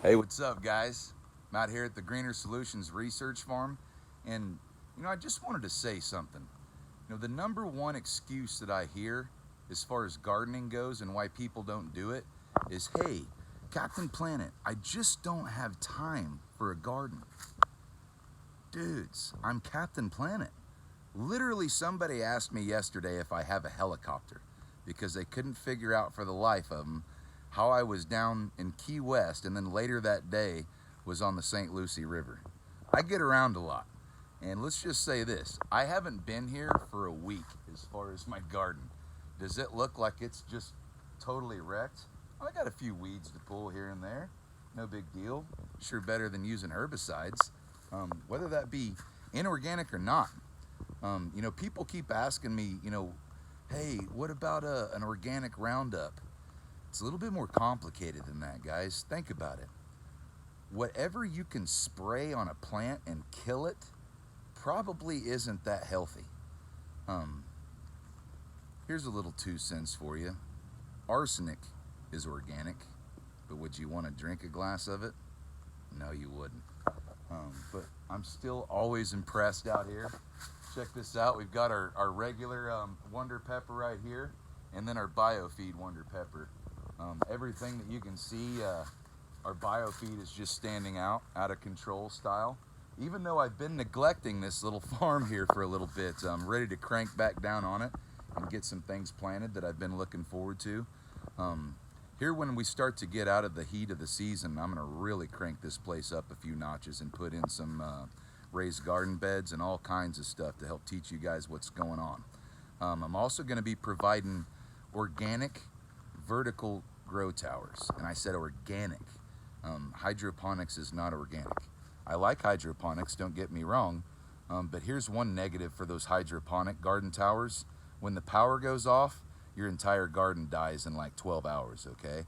Hey, what's up, guys? I'm out here at the Greener Solutions Research Farm, and I just wanted to say something. The number one excuse that I hear as far as gardening goes and why people don't do it is, hey, Captain Planet, I just don't have time for a garden. Dudes, I'm Captain Planet. Literally, somebody asked me yesterday if I have a helicopter because they couldn't figure out for the life of them how I was down in Key West and then later that day was on the St. Lucie River. I get around a lot. And let's just say this, I haven't been here for a week as far as my garden. Does it look like it's just totally wrecked? I got a few weeds to pull here and there. No big deal. Sure better than using herbicides, whether that be inorganic or not. People keep asking me, hey, what about an organic Roundup? It's a little bit more complicated than that, guys. Think about it. Whatever you can spray on a plant and kill it probably isn't that healthy. Here's a little 2 cents for you. Arsenic is organic, but would you want to drink a glass of it? No, you wouldn't. But I'm still always impressed out here. Check this out. We've got our regular Wonder Pepper right here, and then our BioFeed Wonder Pepper. Everything that you can see, our BioFeed is just standing out of control style. Even though I've been neglecting this little farm here for a little bit, I'm ready to crank back down on it and get some things planted that I've been looking forward to. Here, when we start to get out of the heat of the season, I'm going to really crank this place up a few notches and put in some raised garden beds and all kinds of stuff to help teach you guys what's going on. I'm also going to be providing organic vertical grow towers, and I said organic. Hydroponics is not organic. I like hydroponics, don't get me wrong, but here's one negative for those hydroponic garden towers. When the power goes off, your entire garden dies in like 12 hours, okay?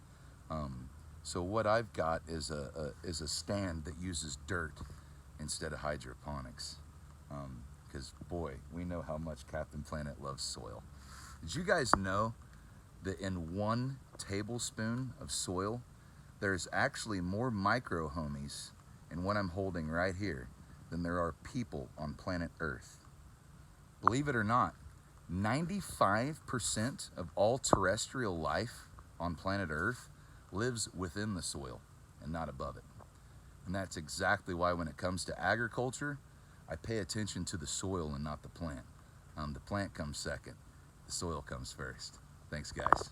So what I've got is a stand that uses dirt instead of hydroponics, because boy, we know how much Captain Planet loves soil. Did you guys know that in 1 tablespoon of soil, there's actually more micro homies in what I'm holding right here than there are people on planet Earth? Believe it or not, 95% of all terrestrial life on planet Earth lives within the soil and not above it. And that's exactly why when it comes to agriculture, I pay attention to the soil and not the plant. The plant comes second, the soil comes first. Thanks, guys.